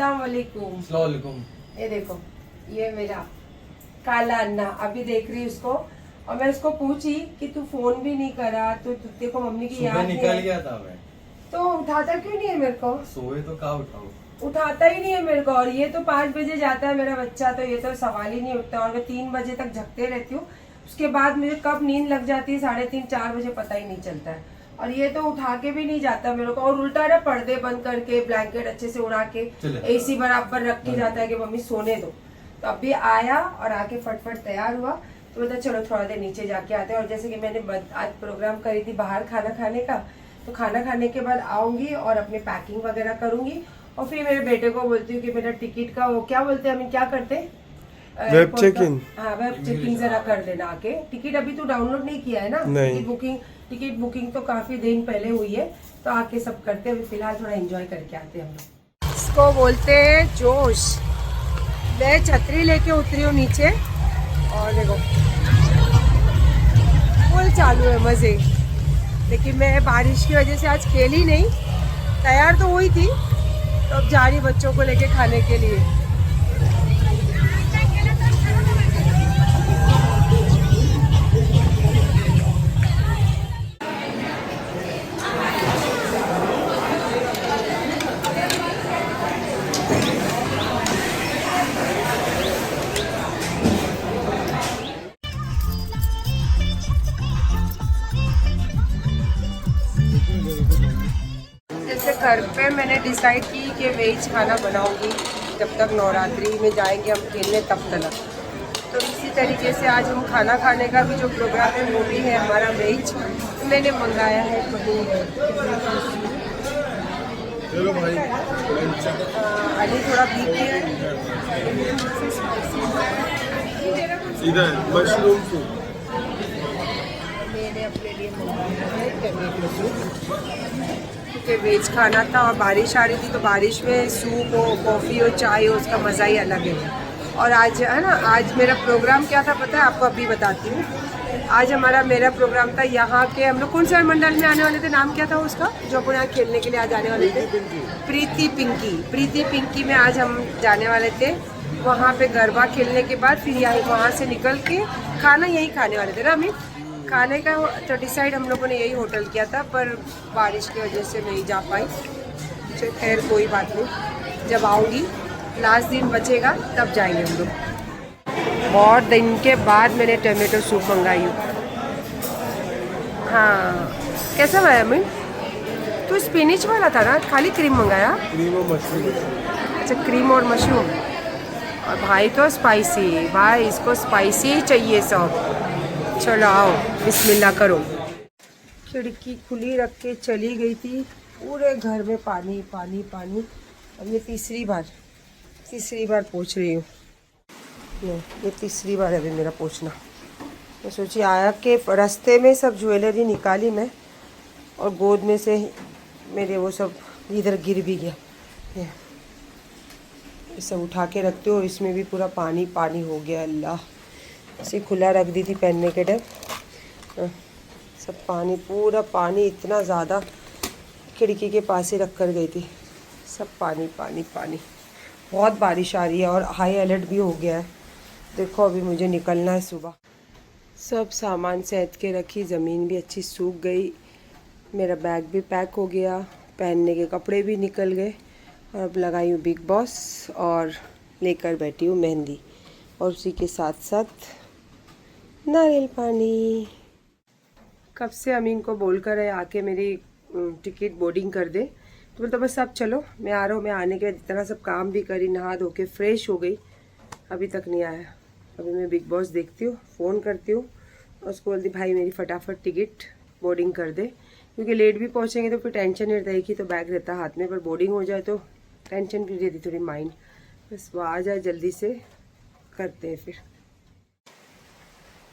अस्सलाम वालेकुम। ये देखो, ये मेरा काला अन्ना अभी देख रही उसको, और मैं उसको पूछी कि तू फोन भी नहीं करा, तो देखो मम्मी की याद नहीं निकल गया था मैं, तो उठाता क्यों नहीं है मेरे को? सोए तो कहाँ उठाऊं, उठाता ही नहीं है मेरे को। और ये तो 5 बजे जाता है मेरा बच्चा, तो ये तो सवाल ही नहीं उठता। और मैं 3 बजे तक झकते रहती हूँ, उसके बाद मुझे कब नींद लग जाती है 3:30-4 बजे पता ही नहीं चलता है। और ये तो उठा के भी नहीं जाता मेरे को, और उल्टा ना पर्दे बंद करके ब्लैंकेट अच्छे से उड़ा के एसी बराबर रख के जाता है कि मम्मी सोने दो। तो अभी आया और आके फटफट तैयार हुआ, तो बोला चलो थोड़ा देर नीचे जाके आते हैं। और जैसे कि मैंने आज प्रोग्राम करी थी बाहर खाना खाने का, तो खाना खाने के बाद आऊंगी और अपनी पैकिंग वगैरह करूंगी, और फिर मेरे बेटे को बोलती हूँ कि मेरा टिकट का वो क्या बोलते हैं, हमें क्या करते हैं, वेब चेक इन। हाँ, वेब चेकिंग जरा कर देना आके। टिकट अभी तो डाउनलोड नहीं किया है ना? नहीं। टिकट बुकिंग तो काफी दिन पहले हुई है, तो आके सब करते हैं। फिलहाल थोड़ा एंजॉय करके आते हैं हम लोग। इसको बोलते हैं जोश। मैं छतरी लेके उतरी हूँ नीचे, और देखो फुल चालू है मजे। लेकिन मैं बारिश की वजह से आज खेली नहीं, तैयार तो हुई थी, तो अब जा रही बच्चों को लेके खाने के लिए। जैसे घर पे मैंने डिसाइड की कि वेज खाना बनाऊंगी, जब तक नवरात्रि में जाएंगे हम खेलने तब तक। तो इसी तरीके से आज हम खाना खाने का भी जो प्रोग्राम है वो भी है हमारा वेज। तो मैंने मंगाया है अली थोड़ा भीग है, मशरूम सूप। मैंने अपने लिए मंगाया है टमेटो सूप, क्योंकि वेज खाना था और बारिश आ रही थी, तो बारिश में सूप हो, कॉफ़ी हो, चाय हो, उसका मज़ा ही अलग है। और आज है ना, आज मेरा प्रोग्राम क्या था पता है आपको? अभी बताती हूँ। आज मेरा प्रोग्राम था यहाँ के, हम लोग कौन सा मंडल में आने वाले थे, नाम क्या था उसका जो अपन यहाँ खेलने के लिए आज आने वाले थे? प्रीति पिंकी में आज हम जाने वाले थे। वहाँ पे गरबा खेलने के बाद फिर यहाँ वहाँ से निकल के खाना यहीं खाने वाले थे ना हमें। खाने का तो डिसाइड हम लोगों ने यही होटल किया था, पर बारिश की वजह से नहीं जा पाई। खैर कोई बात नहीं, जब आऊँगी लास्ट दिन बचेगा तब जाएंगे हम लोग। बहुत दिन के बाद मैंने टमाटो सूप मंगाई हूँ। हाँ, कैसा है अमीन? तो स्पिनिच वाला था ना, खाली क्रीम मंगाया? क्रीम और मशरूम। अच्छा, क्रीम और मशरूम। और भाई तो स्पाइसी, भाई इसको स्पाइसी ही चाहिए सब। चलो आओ बिस्मिल्लाह करो। खिड़की खुली रख के चली गई थी, पूरे घर में पानी पानी पानी। अब ये तीसरी बार पोंछ रही हूँ। ये तीसरी बार है अभी मेरा पोंछना। मैं सोची आया के रास्ते में सब ज्वेलरी निकाली मैं, और गोद में से मेरे वो सब इधर गिर भी गया। ये सब उठा के रखते हो, इसमें भी पूरा पानी पानी हो गया। अल्लाह, इसे खुला रख दी थी पहनने के टाइम, सब पानी, पूरा पानी इतना ज़्यादा, खिड़की के पास ही रख कर गई थी। सब पानी पानी पानी। बहुत बारिश आ रही है और हाई अलर्ट भी हो गया है। देखो अभी मुझे निकलना है सुबह। सब सामान सैंत के रखी, ज़मीन भी अच्छी सूख गई, मेरा बैग भी पैक हो गया, पहनने के कपड़े भी निकल गए। और अब लगाई हूँ बिग बॉस और लेकर बैठी हूँ मेहंदी, और उसी के साथ साथ नारियल पानी। कब से अमीन को बोल कर है आके मेरी टिकट बोर्डिंग कर दे, तो बोलता बस अब चलो मैं आ रहा हूँ। मैं आने के बाद इतना सब काम भी करी, नहा धो के फ्रेश हो गई, अभी तक नहीं आया। अभी मैं बिग बॉस देखती हूँ, फ़ोन करती हूँ और उसको बोलती भाई मेरी फटाफट टिकट बोर्डिंग कर दे, क्योंकि लेट भी पहुँचेंगे तो फिर टेंशन नहीं रहेगी। तो बैग रहता हाथ में, पर बोर्डिंग हो जाए तो टेंशन भी रहती थोड़ी माइंड। बस वो आ जाए जल्दी से करते हैं। फिर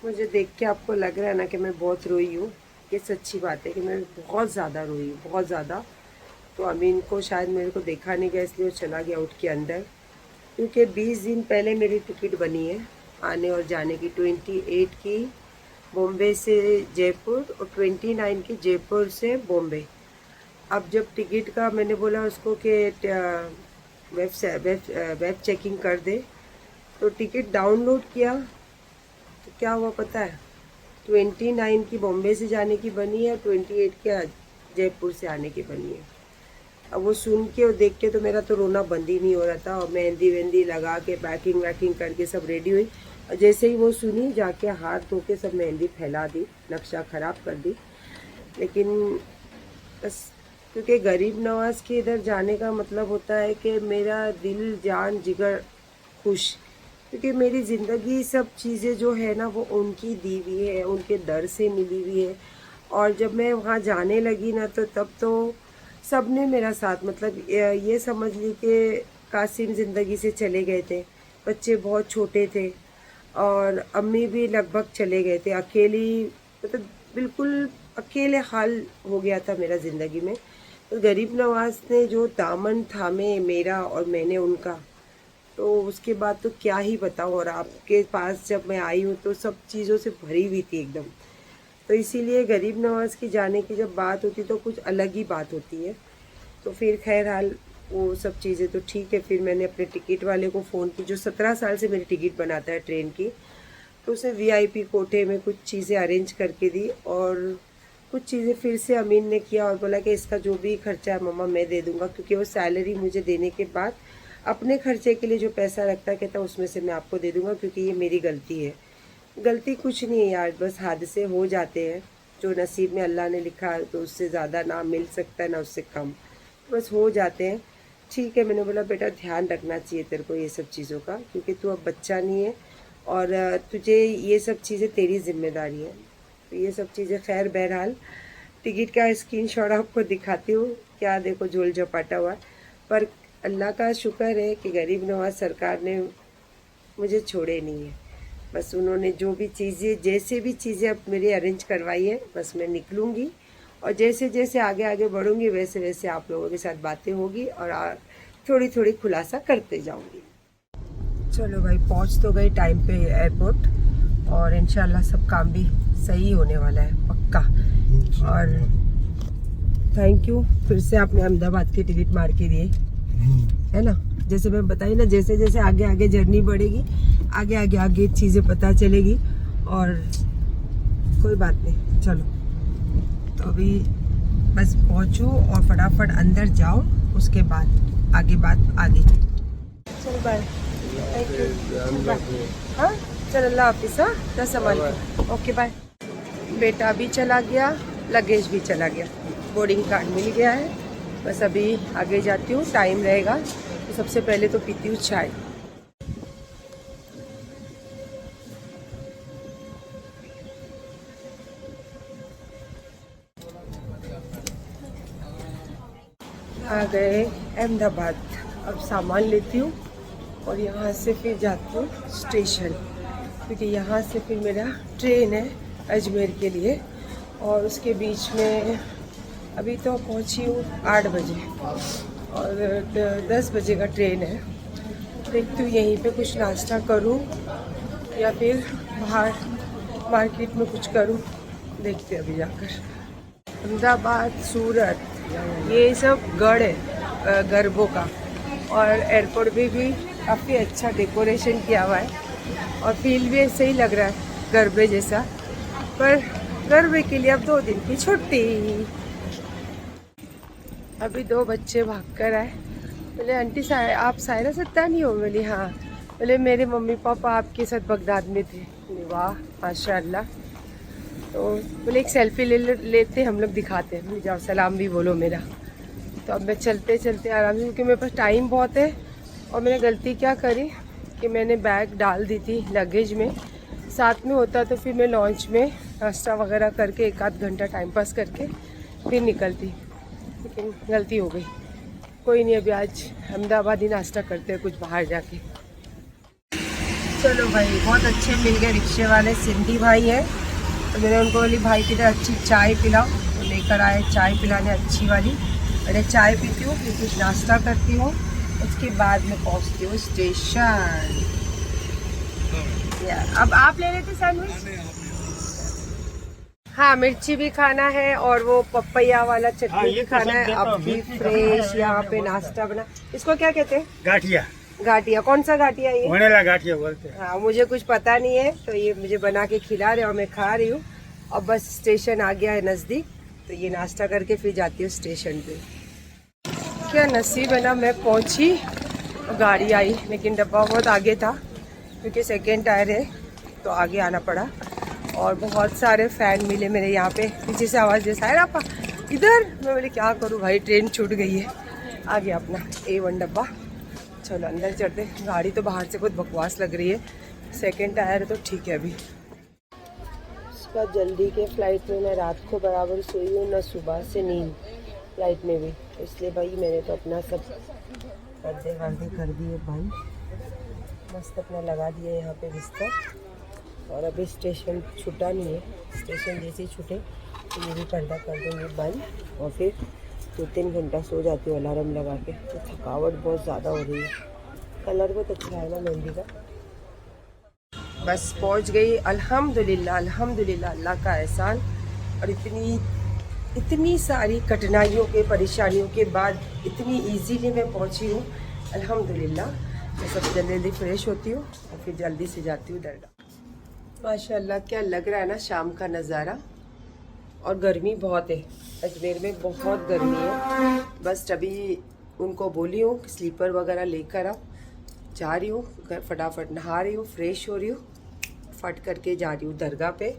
मुझे देख के आपको लग रहा है ना कि मैं बहुत रोई हूँ, ये सच्ची बात है कि मैं बहुत ज़्यादा रोई हूँ, बहुत ज़्यादा। तो अमीन को शायद मेरे को देखा नहीं गया, इसलिए वो चला गया उठ के अंदर, क्योंकि 20 दिन पहले मेरी टिकट बनी है आने और जाने की। 28 की बॉम्बे से जयपुर और 29 की जयपुर से बॉम्बे। अब जब टिकट का मैंने बोला उसको कि वेब चेकिंग कर दे। तो टिकट डाउनलोड किया तो क्या हुआ पता है, 29 की बॉम्बे से जाने की बनी है, 28 के जयपुर से आने की बनी है। अब वो सुन के और देख के तो मेरा तो रोना बंद ही नहीं हो रहा था। और मेहंदी वेंदी लगा के पैकिंग वैकिंग करके सब रेडी हुई, और जैसे ही वो सुनी जाके हाथ धो के सब मेहंदी फैला दी, नक्शा ख़राब कर दी। लेकिन बस क्योंकि गरीब नवाज के इधर जाने का मतलब होता है कि मेरा दिल जान जिगर खुश, क्योंकि मेरी ज़िंदगी सब चीज़ें जो है ना वो उनकी दी हुई है, उनके दर से मिली हुई है। और जब मैं वहाँ जाने लगी ना तो तब तो सब ने मेरा साथ, मतलब ये समझ ली कि कासिम ज़िंदगी से चले गए थे, बच्चे बहुत छोटे थे और अम्मी भी लगभग चले गए थे। अकेली, मतलब बिल्कुल अकेले हाल हो गया था मेरा ज़िंदगी में। तो गरीब नवाज ने जो दामन थामे मेरा और मैंने उनका, तो उसके बाद तो क्या ही बताऊँ। और आपके पास जब मैं आई हूँ तो सब चीज़ों से भरी हुई थी एकदम। तो इसीलिए गरीब नवाज की जाने की जब बात होती तो कुछ अलग ही बात होती है। तो फिर खैर हाल वो सब चीज़ें तो ठीक है। फिर मैंने अपने टिकट वाले को फ़ोन की, जो 17 साल से मेरी टिकट बनाता है ट्रेन की, तो उसे VIP कोटे में कुछ चीज़ें अरेंज करके दी। और कुछ चीज़ें फिर से अमीन ने किया और बोला कि इसका जो भी खर्चा है मम्मा मैं दे दूँगा, क्योंकि वो सैलरी मुझे देने के बाद अपने खर्चे के लिए जो पैसा रखता है कहता उसमें से मैं आपको दे दूँगा, क्योंकि ये मेरी गलती है। गलती कुछ नहीं है यार, बस हादसे हो जाते हैं। जो नसीब में अल्लाह ने लिखा है तो उससे ज़्यादा ना मिल सकता है ना उससे कम, बस हो जाते हैं। ठीक है, मैंने बोला बेटा ध्यान रखना चाहिए तेरे को ये सब चीज़ों का, क्योंकि तू अब बच्चा नहीं है और तुझे ये सब चीज़ें तेरी जिम्मेदारी है। तो ये सब चीज़ें खैर बहरहाल टिकट का स्क्रीनशॉट आपको दिखाती हूँ, क्या देखो झोल झपाटा हुआ। पर अल्लाह का शुक्र है कि गरीब नवाज सरकार ने मुझे छोड़े नहीं है। बस उन्होंने जो भी चीज़ें, जैसे भी चीज़ें अब मेरी अरेंज करवाई है, बस मैं निकलूँगी और जैसे जैसे आगे आगे बढ़ूँगी वैसे वैसे आप लोगों के साथ बातें होगी और थोड़ी थोड़ी खुलासा करते जाऊँगी। चलो भाई, पहुँच तो गई टाइम पे एयरपोर्ट, और इंशाल्लाह सब काम भी सही होने वाला है पक्का। और थैंक यू, फिर से आपने अहमदाबाद की टिकट मार के दिए, है ना। जैसे मैं बताई ना, जैसे जैसे आगे आगे जर्नी बढ़ेगी, आगे आगे आगे चीज़ें पता चलेगी। और कोई बात नहीं, चलो तो अभी बस पहुँचो और फटाफट अंदर जाओ, उसके बाद आगे बात आगे। चल बाय, थैंक यू, बाय। हाँ चल, अल्लाह हाफिज़। हाँ ना संभाल के, ओके बाय। बेटा भी चला गया, लगेज भी चला गया, बोर्डिंग कार्ड मिल गया है। बस अभी आगे जाती हूँ, टाइम रहेगा तो सबसे पहले तो पीती हूँ चाय। आ गए अहमदाबाद, अब सामान लेती हूँ और यहाँ से फिर जाती हूँ स्टेशन, क्योंकि यहाँ से फिर मेरा ट्रेन है अजमेर के लिए। और उसके बीच में अभी तो पहुँची हूँ 8 बजे और 10 बजे का ट्रेन है। देखती हूँ यहीं पे कुछ नाश्ता करूँ या फिर बाहर मार्केट में कुछ करूँ, देखते अभी जाकर। अहमदाबाद, सूरत, ये सब गढ़ है गरबों का। और एयरपोर्ट भी काफ़ी अच्छा डेकोरेशन किया हुआ है और फील भी ऐसे ही लग रहा है गरबे जैसा। पर गरबे के लिए अब 2 दिन की छुट्टी। अभी 2 बच्चे भाग कर आए, बोले आंटी आप सायरा सत्तानी हो? बोली हाँ। बोले मेरे मम्मी पापा आपके साथ बगदाद में थे। वाह माशाल्लाह। तो बोले एक सेल्फी लेते हम लोग, दिखाते हैं। जाओ सलाम भी बोलो मेरा। तो अब मैं चलते चलते आराम से, क्योंकि मेरे पास टाइम बहुत है। और मैंने गलती क्या करी कि मैंने बैग डाल दी थी लगेज में, साथ में होता तो फिर मैं लॉन्च में नाश्ता वगैरह करके 1 आध घंटा टाइम पास करके फिर निकलती, लेकिन गलती हो गई। कोई नहीं, अभी आज अहमदाबाद ही नाश्ता करते हैं कुछ बाहर जाके। चलो भाई, बहुत अच्छे मिल गए रिक्शे वाले, सिंधी भाई है। तो मैंने उनको बोली भाई किधर अच्छी चाय पिलाओ, तो लेकर आए चाय पिलाने अच्छी वाली। मैंने चाय पीती हूँ, फिर कुछ नाश्ता करती हूँ, उसके बाद मैं पहुँचती हूँ स्टेशन। अब आप ले लेते सैंडविच? हाँ मिर्ची भी खाना है और वो पपैया वाला हाँ, चटनी ये भी तो खाना सब है। देता अब हूँ, भी मिर्ची फ्रेश यहाँ पे नाश्ता बना। इसको क्या कहते हैं? गाठिया, गाठिया। कौन सा गाठिया ये? वनेला गाठिया बोलते हैं। हाँ मुझे कुछ पता नहीं है, तो ये मुझे बना के खिला रहे और मैं खा रही हूँ। अब बस स्टेशन आ गया है नज़दीक, तो ये नाश्ता करके फिर जाती हूँ स्टेशन पे। क्या नसीब है ना, मैं पहुँची, गाड़ी आई, लेकिन डब्बा बहुत आगे था क्योंकि सेकेंड टायर है तो आगे आना पड़ा। और बहुत सारे फ़ैन मिले मेरे यहाँ पे, पीछे से आवाज़ जैसा है आपा इधर। मैं बोली क्या करूँ भाई, ट्रेन छूट गई है। आ गया अपना A1 डब्बा। चलो अंदर चढ़ते। गाड़ी तो बाहर से बहुत बकवास लग रही है, सेकेंड टायर है तो ठीक है। अभी उसके बाद जल्दी के फ़्लाइट में मैं रात को बराबर सोई हूँ, ना सुबह से नींद फ्लाइट में भी, इसलिए भाई मैंने तो अपना सब पर्दे वर्दे कर दिए बंद, मस्त अपना लगा दिया यहाँ पे बिस्तर। और अभी स्टेशन छूटा नहीं है, स्टेशन जैसे ही छूटे तो ये भी पर्दा कर दूँगी बंद और फिर 2-3 घंटा सो जाती हूँ अलार्म लगा के। तो थकावट बहुत ज़्यादा हो रही है। कलर बहुत अच्छा है ना मेहंदी का। बस पहुँच गई, अल्हम्दुलिल्लाह अल्हम्दुलिल्लाह, अल्लाह का एहसान। और इतनी सारी कठिनाइयों के परेशानियों के बाद इतनी इजीली मैं पहुँची हूँ, अल्हम्दुलिल्लाह। मैं सब जल्दी फ्रेश होती हूँ और फिर जल्दी से जाती हूँ दरगाह। माशाल्लाह क्या लग रहा है ना शाम का नज़ारा। और गर्मी बहुत है, अजमेर में बहुत गर्मी है। बस अभी उनको बोली हूँ कि स्लीपर वगैरह लेकर आओ, जा रही हूँ घर, फटाफट नहा रही हूँ, फ्रेश हो रही हूँ, फट करके जा रही हूँ दरगाह पे।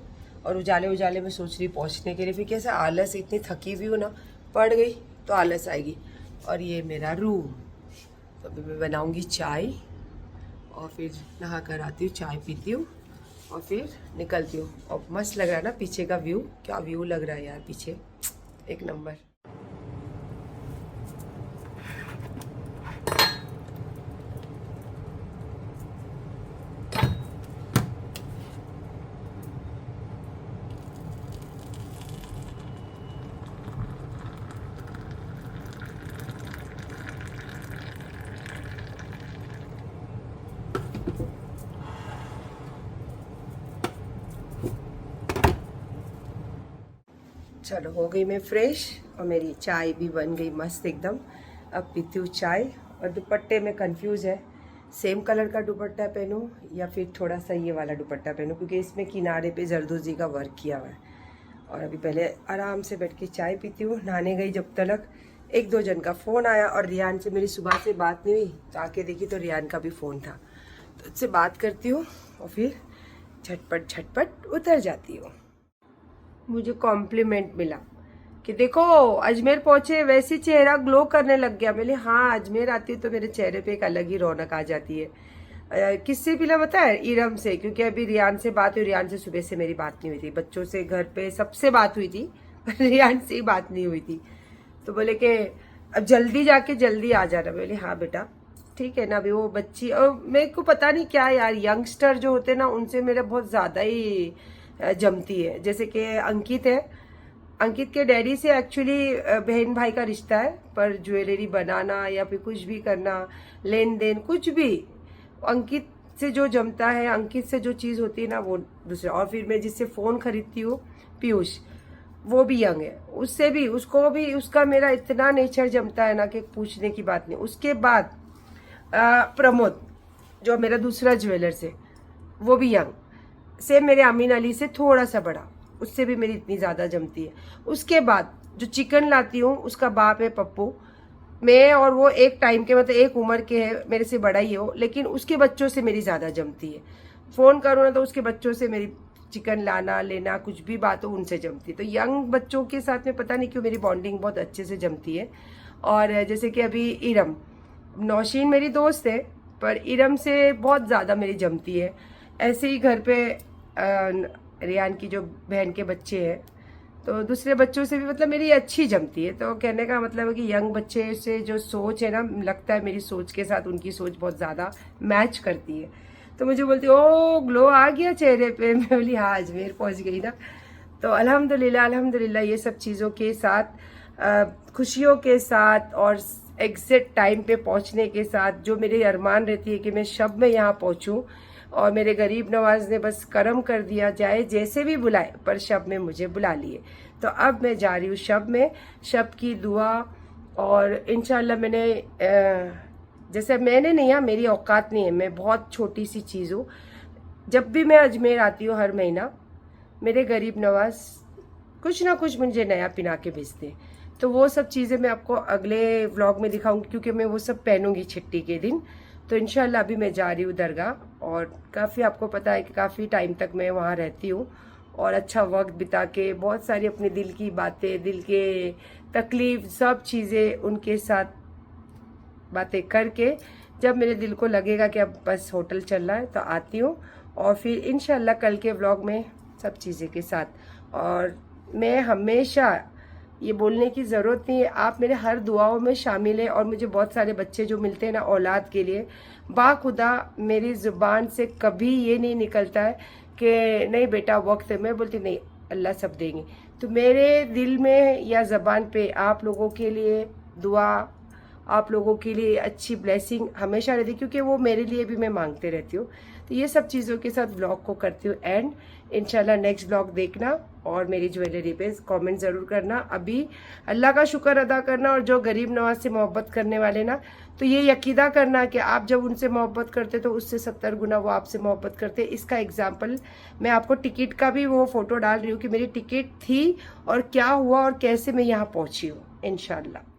और उजाले में सोच रही पहुँचने के लिए, फिर कैसे आलस, इतनी थकी हुई हूँ ना, पड़ गई तो आलस आएगी। और ये मेरा रूम, तो अभी मैं बनाऊँगी चाय और फिर नहा कर आती हूँ, चाय पीती हूँ और फिर निकलती हूँ। और मस्त लग रहा है ना पीछे का व्यू, क्या व्यू लग रहा है यार पीछे, एक नंबर। चलो हो गई मैं फ्रेश और मेरी चाय भी बन गई मस्त एकदम। अब पीती हूँ चाय। और दुपट्टे में कंफ्यूज है, सेम कलर का दुपट्टा पहनूँ या फिर थोड़ा सा ये वाला दुपट्टा पहनूँ, क्योंकि इसमें किनारे पे जरदोजी का वर्क किया हुआ है। और अभी पहले आराम से बैठ के चाय पीती हूँ। नहाने गई जब तक 1-2 जन का फ़ोन आया, और रियान से मेरी सुबह से बात नहीं हुई, तो आके देखी तो रियान का भी फ़ोन था। तो उससे बात करती हूँ और फिर झटपट उतर जाती हूँ। मुझे कॉम्प्लीमेंट मिला कि देखो अजमेर पहुंचे वैसे चेहरा ग्लो करने लग गया। मैंने हाँ, अजमेर आती हूँ तो मेरे चेहरे पे एक अलग ही रौनक आ जाती है। किससे मिला पता है? इरम से, क्योंकि अभी रियान से बात हुई। रियान से सुबह से मेरी बात नहीं हुई थी, बच्चों से घर पे सबसे बात हुई थी पर रियान से ही बात नहीं हुई थी। तो बोले कि अब जल्दी जाके जल्दी आ जाना। बोले हाँ बेटा ठीक है ना। अभी वो बच्ची, और मेरे को पता नहीं क्या यार, यंगस्टर जो होते ना उनसे मेरा बहुत ज़्यादा ही जमती है। जैसे कि अंकित है, अंकित के डैडी से एक्चुअली बहन भाई का रिश्ता है, पर ज्वेलरी बनाना या फिर कुछ भी करना, लेन देन कुछ भी, अंकित से जो जमता है, अंकित से जो चीज़ होती है ना वो दूसरा। और फिर मैं जिससे फ़ोन खरीदती हूँ पीयूष, वो भी यंग है, उससे भी, उसको भी, उसका मेरा इतना नेचर जमता है ना कि पूछने की बात नहीं। उसके बाद प्रमोद जो मेरा दूसरा ज्वेलर है, वो भी यंग, सेम मेरे अमीन अली से थोड़ा सा बड़ा, उससे भी मेरी इतनी ज़्यादा जमती है। उसके बाद जो चिकन लाती हूँ उसका बाप है पप्पू। मैं और वो एक टाइम के, मतलब एक उम्र के है, मेरे से बड़ा ही हो, लेकिन उसके बच्चों से मेरी ज़्यादा जमती है। फ़ोन करूँ ना तो उसके बच्चों से मेरी चिकन लाना लेना कुछ भी बात हो उनसे जमती है। तो यंग बच्चों के साथ में पता नहीं क्यों मेरी बॉन्डिंग बहुत अच्छे से जमती है। और जैसे कि अभी इरम, नौशीन मेरी दोस्त है पर इरम से बहुत ज़्यादा मेरी जमती है। ऐसे ही घर पे रियान की जो बहन के बच्चे हैं, तो दूसरे बच्चों से भी मतलब मेरी अच्छी जमती है। तो कहने का मतलब है कि यंग बच्चे से जो सोच है ना, लगता है मेरी सोच के साथ उनकी सोच बहुत ज़्यादा मैच करती है। तो मुझे बोलती ओ ग्लो आ गया चेहरे पे। मैं बोली हाँ अजमेर पहुंच गई ना। तो अल्हम्दुलिल्लाह अल्हम्दुलिल्लाह ये सब चीज़ों के साथ, खुशियों के साथ और एग्जैक्ट टाइम पे पहुंचने के साथ, जो मेरी अरमान रहती है कि मैं शब में यहाँ पहुंचूं और मेरे गरीब नवाज ने बस करम कर दिया, जाए जैसे भी बुलाए पर शब में मुझे बुला लिए। तो अब मैं जा रही हूँ शब में, शब की दुआ। और इंशाल्लाह मैंने जैसे मैंने नहीं, है मेरी औकात नहीं है, मैं बहुत छोटी सी चीज़ हूँ। जब भी मैं अजमेर आती हूँ हर महीना, मेरे गरीब नवाज कुछ ना कुछ मुझे नया पिना के भेजते हैं। तो वो सब चीज़ें मैं आपको अगले व्लॉग में दिखाऊंगी, क्योंकि मैं वो सब पहनूंगी छुट्टी के दिन। तो इंशाल्लाह अभी मैं जा रही हूँ दरगाह, और काफ़ी आपको पता है कि काफ़ी टाइम तक मैं वहाँ रहती हूँ, और अच्छा वक्त बिता के बहुत सारी अपने दिल की बातें, दिल के तकलीफ, सब चीज़ें उनके साथ बातें करके, जब मेरे दिल को लगेगा कि अब बस होटल चल रहा है तो आती हूँ। और फिर इंशाल्लाह कल के व्लॉग में सब चीज़ें के साथ। और मैं हमेशा ये बोलने की ज़रूरत नहीं है, आप मेरे हर दुआओं में शामिल हैं। और मुझे बहुत सारे बच्चे जो मिलते हैं ना औलाद के लिए, बाखुदा मेरी ज़ुबान से कभी ये नहीं निकलता है कि नहीं बेटा वक्त है। मैं बोलती नहीं, अल्लाह सब देंगे। तो मेरे दिल में या ज़बान पे आप लोगों के लिए दुआ, आप लोगों के लिए अच्छी ब्लेसिंग हमेशा रहती, क्योंकि वो मेरे लिए भी मैं मांगते रहती हूँ। तो ये सब चीज़ों के साथ व्लॉग को करती हूँ एंड। इंशाल्लाह नेक्स्ट व्लॉग देखना और मेरी ज्वेलरी पे कमेंट ज़रूर करना। अभी अल्लाह का शुक्र अदा करना, और जो गरीब नवाज से मोहब्बत करने वाले ना, तो ये यकीदा करना कि आप जब उनसे मोहब्बत करते तो उससे 70 गुना वो आपसे मोहब्बत करते। इसका एग्जाम्पल मैं आपको टिकट का भी वो फ़ोटो डाल रही हूँ कि मेरी टिकट थी और क्या हुआ और कैसे मैं यहाँ पहुँची हूँ इंशाल्लाह।